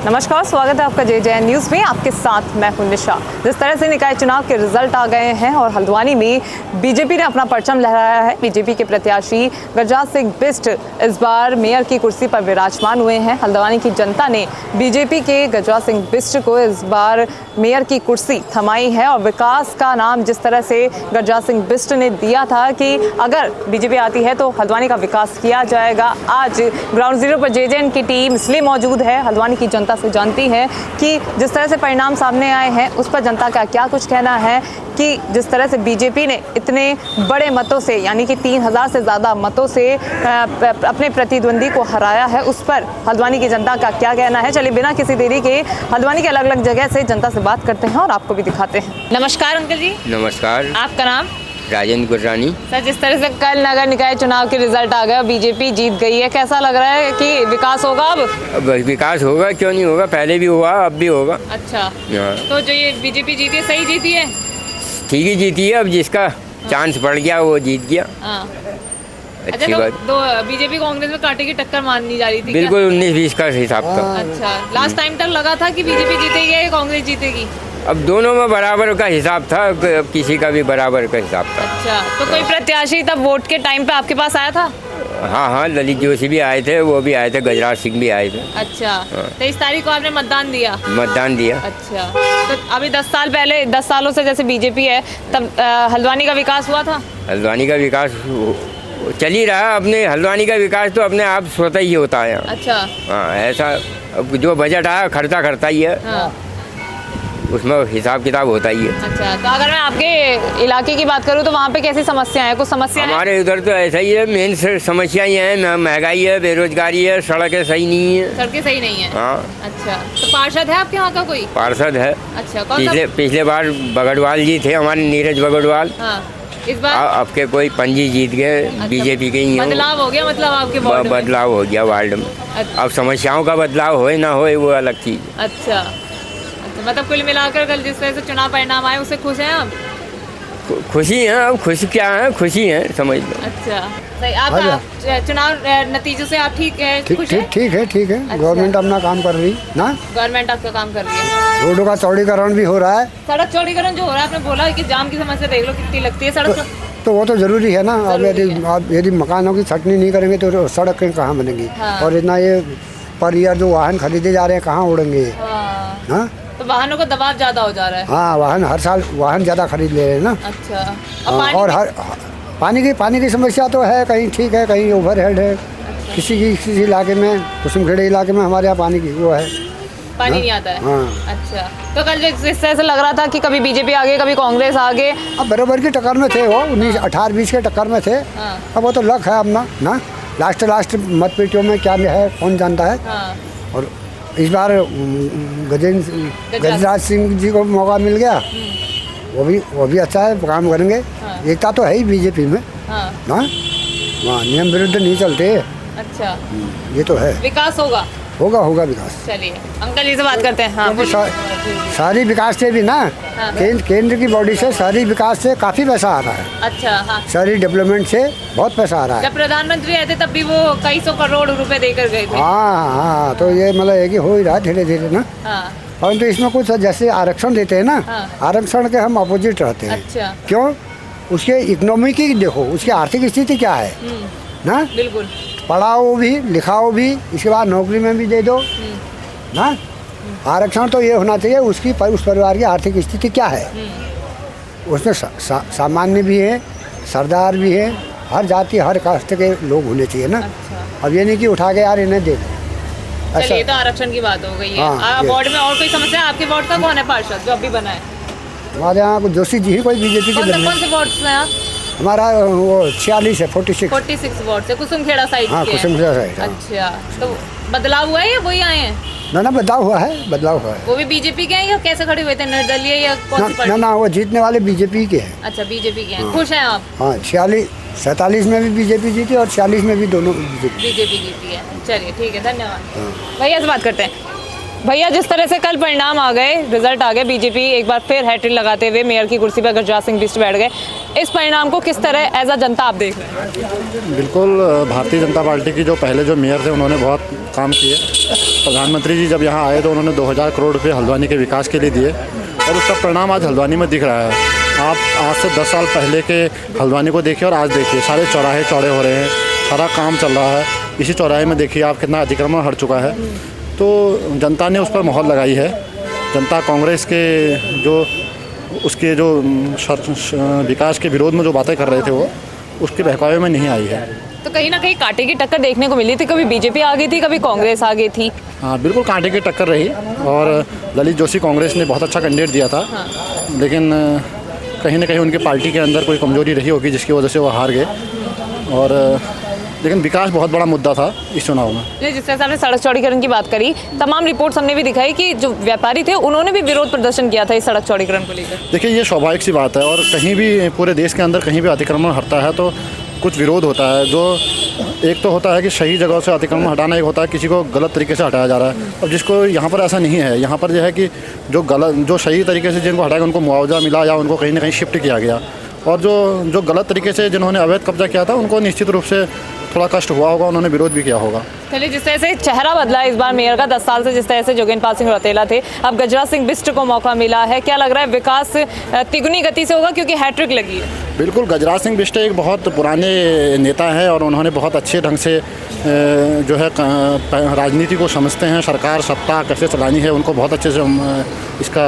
नमस्कार, स्वागत है आपका JJ न्यूज़ में। आपके साथ मैं हूं निशा। जिस तरह से निकाय चुनाव के रिजल्ट आ गए हैं और हल्द्वानी में बीजेपी ने अपना परचम लहराया है। बीजेपी के प्रत्याशी गजराज सिंह बिष्ट इस बार मेयर की कुर्सी पर विराजमान हुए हैं। हल्द्वानी की जनता ने बीजेपी के गजराज सिंह बिष्ट को इस बार मेयर की कुर्सी थमाई है और विकास का नाम जिस तरह से गजराज सिंह बिष्ट ने दिया था कि अगर बीजेपी आती है तो हल्द्वानी का विकास किया जाएगा। आज ग्राउंड जीरो पर JJ की टीम इसलिए मौजूद है, हल्द्वानी की जनता से जानती है कि जिस तरह से परिणाम सामने आए हैं उस पर जनता का क्या कुछ कहना है कि जिस तरह से बीजेपी ने इतने बड़े मतों से यानी कि 3000 से ज़्यादा मतों से अपने प्रतिद्वंदी को हराया है, उस पर हल्द्वानी की जनता का क्या कहना है। चलिए बिना किसी देरी के हल्द्वानी के अलग अलग जगह से जनता से बात करते हैं और आपको भी दिखाते हैं। नमस्कार अंकल जी। नमस्कार। आपका नाम? राजेंद्र गुर्रानी। सर, जिस तरह से कल नगर निकाय चुनाव के रिजल्ट आ गए और बीजेपी जीत गई है, कैसा लग रहा है कि विकास होगा? अब विकास होगा, क्यों नहीं होगा, पहले भी हुआ अब भी होगा। अच्छा, तो जो ये बीजेपी जीती है सही जीती है? ठीक ही जीती है, अब जिसका चांस बढ़ गया वो जीत गया। अच्छी बात। तो बीजेपी कांग्रेस में कांटे की टक्कर माननी जा रही थी? बिल्कुल 19-20 का हिसाब था। अच्छा, लास्ट टाइम तक लगा था कि बीजेपी जीतेगी या कांग्रेस जीतेगी? अब दोनों में बराबर का हिसाब था, किसी का भी बराबर का हिसाब था। अच्छा, तो कोई प्रत्याशी तब वोट के टाइम पे आपके पास आया था? हाँ, ललित जोशी भी आए थे, वो भी आए थे, गजराज सिंह भी आए थे। अच्छा, 23 तारीख को आपने मतदान दिया? मतदान दिया। अच्छा, तो अभी 10 साल पहले, 10 सालों से जैसे बीजेपी है, तब हल्द्वानी का विकास हुआ था? हल्द्वानी का विकास चल ही रहा। अपने हल्द्वानी का विकास तो अपने आप स्वतः ही होता है। अच्छा, हाँ, ऐसा जो बजट आया खर्चा करता ही है। हाँ। उसमें हिसाब किताब होता ही है। अच्छा, तो अगर मैं आपके इलाके की बात करूँ तो वहाँ पे कैसी समस्या है? कुछ समस्या हमारे इधर तो ऐसा ही है, मेन समस्या ये है, महंगाई है, बेरोजगारी है, सड़कें सही नहीं है। सड़कें सही नहीं है? हाँ। अच्छा, तो पार्षद है आपके यहाँ का कोई? पार्षद है। अच्छा, कौन सा? पिछले बार बगड़वाल जी थे, हमारे नीरज बगड़वाल। हाँ, इस बार अब के कोई पंजी जीत गए। अच्छा, बीजेपी के ही बदलाव हो गया मतलब आपके वार्ड में? बदलाव हो गया वार्ड में। अच्छा। अब समस्याओं का बदलाव होए ना होए वो अलग चीज। अच्छा, मतलब कुल मिलाकर कल जिस तरह से चुनाव परिणाम आए उससे खुश हैं आप? खुशी है। अब खुशी क्या है, खुशी है, समझ लो। अच्छा, सही। आप चुनाव नतीजों से आप ठीक है? खुश हैं? ठीक है। अच्छा। गवर्नमेंट अपना काम कर रही ना। गवर्नमेंट आपका काम कर रही है। रोडों का चौड़ीकरण भी हो रहा है। सड़क चौड़ीकरण जो हो रहा है, आपने बोला कि जाम की समस्या देख लो कितनी लगती है सड़क। तो वो तो जरूरी है ना। अब यदि मकानों की छटनी नहीं करेंगे तो सड़क कहाँ बनेंगी? हाँ। और इतना ये पर ईयर जो वाहन खरीदे जा रहे हैं कहाँ उड़ेंगे? हाँ, तो वाहनों का दबाव ज्यादा हो जा रहा है। हाँ, वाहन हर साल वाहन ज़्यादा खरीद ले रहे हैं ना। अच्छा, और हर पानी की समस्या तो है, कहीं ठीक है, कहीं ओवरहेड है। अच्छा। किसी इलाके में, कुसुमखेड़े इलाके में हमारे यहाँ पानी की वो है, पानी नहीं आता है। हाँ। अच्छा, तो कल जिस तरह से लग रहा था कि कभी बीजेपी आगे कभी कांग्रेस आगे, अब बराबर की टक्कर में थे वो, 18-20 के टक्कर में थे। हाँ। अब वो तो लक है अपना ना। लास्ट मतपेटियों में क्या है कौन जानता है। हाँ। और इस बार गजराज सिंह जी को मौका मिल गया। वो भी अच्छा है, काम करेंगे। हाँ। एकता तो है ही बीजेपी में हाँ। ना, वहाँ नियम विरुद्ध नहीं चलते। अच्छा, ये तो है। विकास होगा विकास। चलिए अंकल जी से बात करते हैं। हाँ, शहरी विकास से भी ना, हाँ। केंद्र की बॉडी से शहरी विकास से काफ़ी पैसा आ रहा है। अच्छा, हाँ। शहरी डेवलपमेंट से बहुत पैसा आ रहा है। जब प्रधानमंत्री आए थे तब भी वो कई 100 करोड़ रुपए देकर गए थे। हाँ, तो ये मतलब है कि हो ही रहा है धीरे धीरे ना। हाँ। परंतु इसमें कुछ जैसे आरक्षण देते हैं ना। हाँ। आरक्षण के हम अपोजिट रहते हैं। अच्छा। क्यों? उसके इकोनॉमी की देखो, उसकी आर्थिक स्थिति क्या है ना। बिल्कुल। पढ़ाओ भी, लिखाओ भी, इसके बाद नौकरी में भी दे दो ना। आरक्षण तो ये होना चाहिए उसकी उस परिवार की आर्थिक स्थिति क्या है। उसमें सामान्य भी है, सरदार भी है, हर जाति हर कास्ट के लोग होने चाहिए ना। अच्छा। अब ये नहीं कि उठा के यार इन्हें दे दो। चलिए, तो आरक्षण की बात हो गई है। हाँ, वार्ड में और कोई समस्या है? आपके वार्ड का कौन है पार्षद जो अभी बना है? हमारे यहाँ जोशी जी ही कोई बीजेपी के कौन से वार्ड से हैं आप? हमारा वो 46 है, 46 वार्ड से, कुसुमखेड़ा साइड हाँ, के। कुसुमखेड़ा साइड। अच्छा, तो बदलाव हुआ है या वही आए हैं? ना बदलाव हुआ है। वो भी बीजेपी के हैं या कैसे खड़े हुए थे, निर्दलीय या कौन सी पार्टी? ना, वो जीतने वाले बीजेपी के हैं। अच्छा, बीजेपी के हैं। हाँ। खुश हैं आप? हाँ, 47 में भी बीजेपी जीती और 46 में भी दोनों बीजेपी जीती है। चलिए ठीक है, धन्यवाद। भैया से बात करते हैं। भैया, जिस तरह से कल परिणाम आ गए, रिजल्ट आ गए, बीजेपी एक बार फिर हैट्रिक लगाते हुए मेयर की कुर्सी पर गजराज सिंह बिष्ट बैठ गए, इस परिणाम को किस तरह एज अ जनता आप देख रहे हैं? बिल्कुल, भारतीय जनता पार्टी की जो पहले जो मेयर थे उन्होंने बहुत काम किए। प्रधानमंत्री जी जब यहाँ आए तो उन्होंने 2000 करोड़ रुपये हल्द्वानी के विकास के लिए दिए और उसका परिणाम आज हल्द्वानी में दिख रहा है। आप आज से 10 साल पहले के हल्द्वानी को देखिए और आज देखिए, सारे चौराहे चौड़े हो रहे हैं, सारा काम चल रहा है। इसी चौराहे में देखिए आप कितना अतिक्रमण हट चुका है। तो जनता ने उस पर मोहर लगाई है। जनता कांग्रेस के जो उसके जो विकास के विरोध में जो बातें कर रहे थे वो उसके बहकावे में नहीं आई है। तो कहीं ना कहीं कांटे की टक्कर देखने को मिली थी, कभी बीजेपी आ गई थी, कभी कांग्रेस आ गई थी। हाँ, बिल्कुल कांटे की टक्कर रही और ललित जोशी कांग्रेस ने बहुत अच्छा कैंडिडेट दिया था। हाँ। लेकिन कहीं ना कहीं उनकी पार्टी के अंदर कोई कमजोरी रही होगी जिसकी वजह से वो हार गए। और लेकिन विकास बहुत बड़ा मुद्दा था इस चुनाव में। जिस तरह से आपने सड़क चौड़ीकरण की बात करी, तमाम रिपोर्ट्स हमने भी दिखाई कि जो व्यापारी थे उन्होंने भी विरोध प्रदर्शन किया था इस सड़क चौड़ीकरण को लेकर। देखिए, ये स्वाभाविक सी बात है और कहीं भी पूरे देश के अंदर कहीं भी अतिक्रमण हटता है तो कुछ विरोध होता है। जो एक तो होता है कि सही जगह से अतिक्रमण हटाना, एक होता है किसी को गलत तरीके से हटाया जा रहा है। और जिसको यहाँ पर ऐसा नहीं है, यहाँ पर जो है कि जो सही तरीके से जिनको हटाया उनको मुआवजा मिला या उनको कहीं ना कहीं शिफ्ट किया गया। और जो गलत तरीके से जिन्होंने अवैध कब्जा किया था उनको निश्चित रूप से थोड़ा कष्ट हुआ होगा, उन्होंने विरोध भी किया होगा। चलिए, जिस तरह से चेहरा बदला है इस बार मेयर का, 10 साल से जिस तरह से जोगेंद्र सिंह रौतेला थे, अब गजराज सिंह बिष्ट को मौका मिला है। क्या लग रहा है विकास तिगुनी गति से होगा क्योंकि हैट्रिक लगी है? बिल्कुल, गजराज सिंह बिष्ट एक बहुत पुराने नेता हैं और उन्होंने बहुत अच्छे ढंग से जो है राजनीति को समझते हैं। सरकार सत्ता कैसे चलानी है उनको बहुत अच्छे से इसका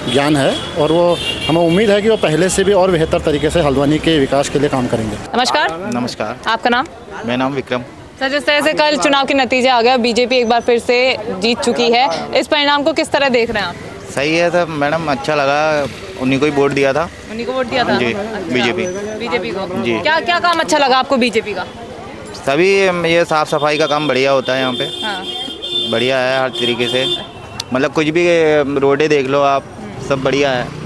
ज्ञान है और वो हमें उम्मीद है कि वो पहले से भी और बेहतर तरीके से हल्द्वानी के विकास के लिए काम करेंगे। नमस्कार। नमस्कार, आपका नाम? मेरा नाम विक्रम। सर, जिस तरह से कल चुनाव के नतीजे आ गए, बीजेपी एक बार फिर से जीत चुकी है, इस परिणाम को किस तरह देख रहे हैं आप? सही है सर मैडम, अच्छा लगा। उन्हीं को ही वोट दिया था। उन्हीं को वोट दिया था? जी, अच्छा। बीजेपी को जी। क्या क्या काम अच्छा लगा आपको बीजेपी का? सभी ये साफ़ सफाई का काम बढ़िया होता है यहाँ पे। हाँ। बढ़िया है हर तरीके से, मतलब कुछ भी रोडें देख लो आप, सब बढ़िया है।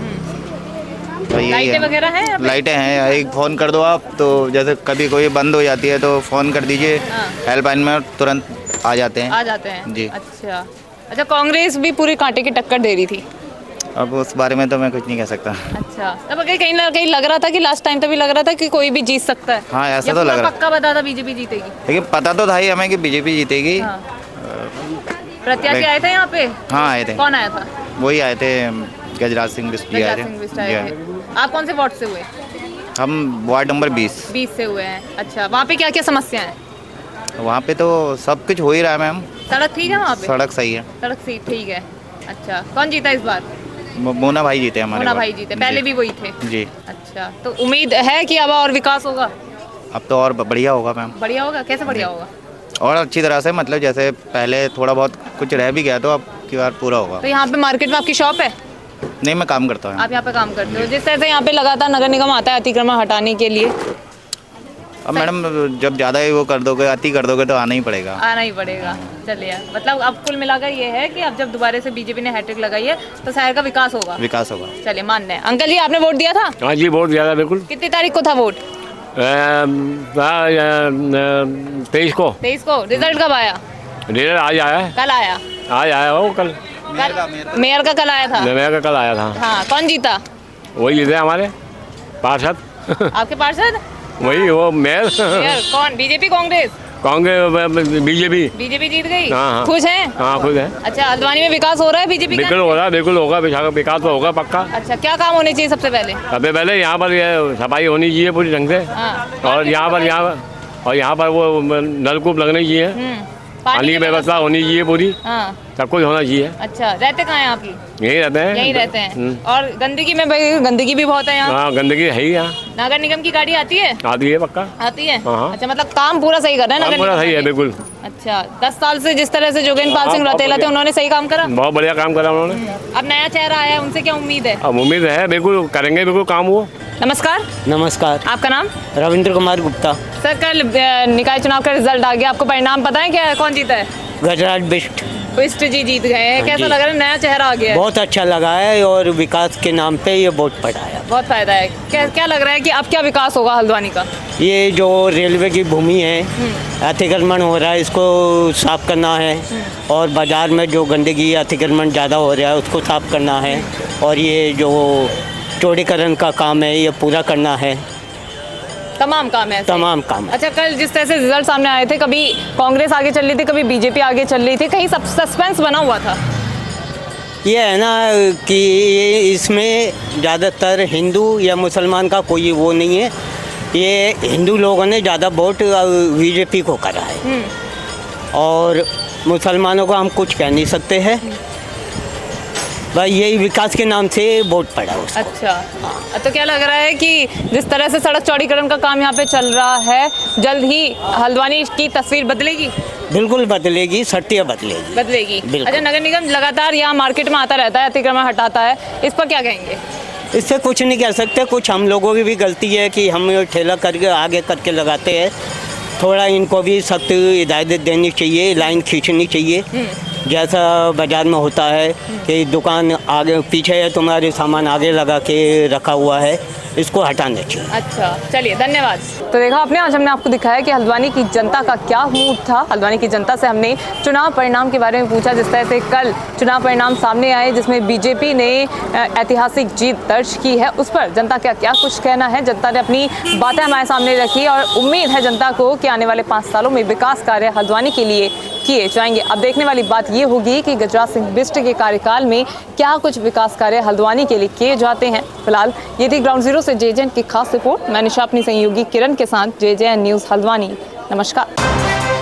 तो यही लाइटें है। वगैरह हैं यहाँ पे? लाइटें हैं, एक फ़ोन कर दो आप तो जैसे कभी कोई बंद हो जाती है तो फ़ोन कर दीजिए, हाँ। हेल्पलाइन में तुरंत आ जाते हैं। आ जाते हैं जी। अच्छा, कांग्रेस भी पूरी कांटे की टक्कर दे रही थी। अब उस बारे में तो मैं कुछ नहीं कह सकता। अच्छा, तब अगर कहीं ना कहीं लग रहा था कि लास्ट टाइम तो भी लग रहा था कि कोई भी जीत सकता है। हाँ, ऐसा या तो लग पूरा रहा। पक्का बता था बीजेपी जीतेगी। लेकिन पता तो था ही हमें कि बीजेपी जीतेगी। हाँ। प्रत्याशी आए थे यहाँ पे? हाँ, आए थे। कौन आया था? वही आए थे, गजराज सिंह बिष्ट जी आए गजराज सिंह बिष्ट आए थे। थे। आप कौन से वार्ड से हुए? हम वार्ड नंबर 20 से हुए हैं। अच्छा, वहाँ पे क्या क्या समस्या है? वहाँ पे तो सब कुछ हो ही रहा है मैम। सड़क ठीक है वहाँ पे? सड़क सही है। सड़क सही ठीक है। अच्छा, कौन जीता इस बार? मोना भाई जीते हमारे। मोना भाई जीते, पहले भी वही थे। जी। अच्छा, तो उम्मीद है कि अब और विकास होगा? अब तो और बढ़िया होगा मैम। बढ़िया होगा? कैसे बढ़िया होगा? और अच्छी तरह से, मतलब जैसे पहले थोड़ा बहुत कुछ रह भी गया तो अब की बार पूरा होगा। तो यहाँ पे मार्केट में आपकी शॉप है? नहीं, मैं काम करता हूँ। आप यहाँ पे काम करते हो? जिस तरह से यहाँ पे लगातार नगर निगम आता है अतिक्रमण हटाने के लिए, अब मैडम जब ज़्यादा ही वो कर दोगे, अति कर दोगे तो आना ही पड़ेगा। आना ही पड़ेगा। चलिए, मतलब अब कुल मिलाकर ये है कि अब जब दोबारा से बीजेपी ने हैट्रिक लगाई है तो शहर का विकास होगा। विकास होगा। चलिए, मान्य है। अंकल जी, आपने वोट दिया था? हाँ जी, बहुत ज़्यादा, बिल्कुल। कितनी तारीख को था वोट? 23 को। 23 को। रिजल्ट कब आया? रिजल्ट आज आया है। कल आया? आज आया हो कल। मेयर का कल आया था? मेयर का कल आया था। हाँ, कौन जीता? वही जीते हमारे पार्षद। आपके पार्षद? वही वो मेयर। मेयर कौन? BJP Congress? Congress BJP. BJP जीत गई। हाँ, हाँ। खुश हैं? हाँ, खुश है। अच्छा, हल्द्वानी में विकास हो रहा है बीजेपी का? बिल्कुल हो रहा है, बिल्कुल होगा, विकास तो होगा पक्का। अच्छा, क्या काम होने चाहिए सबसे पहले? सबसे पहले यहाँ पर ये सफाई होनी चाहिए पूरी ढंग से। हाँ। और यहाँ पर वो नलकूप लगने चाहिए, पानी की व्यवस्था होनी चाहिए पूरी, हाँ। सब कुछ होना चाहिए। अच्छा, रहते कहाँ हैं आप लोग? यहीं रहते हैं। यहीं रहते हैं। और गंदगी में भाई, गंदगी भी बहुत है यहाँ। हाँ, गंदगी है ही यहाँ। नगर निगम की गाड़ी आती है? आती है पक्का। आती है? हाँ। अच्छा, मतलब काम पूरा सही कर रहे हैं नगर पूरा निगम सही है, वाले? बिल्कुल। अच्छा, 10 साल से जिस तरह से जोगेंद्र सिंह रौतेला थे, उन्होंने सही काम करा? बहुत बढ़िया काम करा उन्होंने। अब नया चेहरा आया है, उनसे क्या उम्मीद है? अब उम्मीद है बिल्कुल करेंगे, बिल्कुल काम वो। नमस्कार। नमस्कार, आपका नाम? रविंद्र कुमार गुप्ता। सर, कल निकाय चुनाव का रिजल्ट आ गया, आपको परिणाम पता है क्या? कौन जीता है? गजराज बिष्ट। बिष्ट जी जीत गए हैं। कैसा जी। लग रहा है? नया चेहरा आ गया है। बहुत अच्छा लगा है और विकास के नाम पे ये वोट पड़ा है। बहुत फायदा है। क्या लग रहा है कि अब क्या विकास होगा हल्द्वानी का? ये जो रेलवे की भूमि है, अतिक्रमण हो रहा है, इसको साफ करना है। और बाजार में जो गंदगी अतिक्रमण ज़्यादा हो रहा है उसको साफ करना है। और ये जो चौड़ीकरण का काम है ये पूरा करना है। तमाम काम है ऐसे? तमाम काम है। अच्छा, कल जिस तरह से रिजल्ट सामने आए थे, कभी कांग्रेस आगे चल रही थी, कभी बीजेपी आगे चल रही थी, कहीं सब सस्पेंस बना हुआ था। ये है ना कि इसमें ज़्यादातर हिंदू या मुसलमान का कोई वो नहीं है। ये हिंदू लोगों ने ज़्यादा वोट बीजेपी को करा है और मुसलमानों को हम कुछ कह नहीं सकते हैं। भाई यही विकास के नाम से वोट पड़ा उसको। अच्छा, तो क्या लग रहा है कि जिस तरह से सड़क चौड़ीकरण का काम यहाँ पे चल रहा है, जल्द ही हल्द्वानी की तस्वीर बदलेगी? बिल्कुल बदलेगी, सत्य बदलेगी। बदलेगी। बिल्कुल। अच्छा, नगर निगम लगातार यहाँ मार्केट में आता रहता है, अतिक्रमण हटाता है, इस पर क्या कहेंगे? इससे कुछ नहीं कह सकते, कुछ हम लोगों की भी गलती है कि हम ठेला करके आगे करके लगाते हैं। थोड़ा इनको भी सख्त हिदायत देनी चाहिए, लाइन खींचनी चाहिए, जैसा बाज़ार में होता है कि दुकान आगे पीछे है, तुम्हारे सामान आगे लगा के रखा हुआ है, इसको हटाना चाहिए। अच्छा, चलिए, धन्यवाद। तो देखा आपने, आज हमने आपको दिखाया कि हल्द्वानी की जनता का क्या मूड था। हल्द्वानी की जनता से हमने चुनाव परिणाम के बारे में पूछा, जिस तरह से कल चुनाव परिणाम सामने आए जिसमें बीजेपी ने ऐतिहासिक जीत दर्ज की है, उस पर जनता का क्या कुछ कहना है। जनता ने अपनी बातें हमारे सामने रखी और उम्मीद है जनता को कि आने वाले 5 सालों में विकास कार्य हल्द्वानी के लिए किए जाएंगे। अब देखने वाली बात ये होगी कि गजराज सिंह बिष्ट के कार्यकाल में क्या कुछ विकास कार्य हल्द्वानी के लिए किए जाते हैं। फिलहाल ये थी ग्राउंड जीरो से JJN की खास रिपोर्ट। मैं निशा अपनी सहयोगी किरण के साथ, JJN न्यूज़ हल्द्वानी। नमस्कार।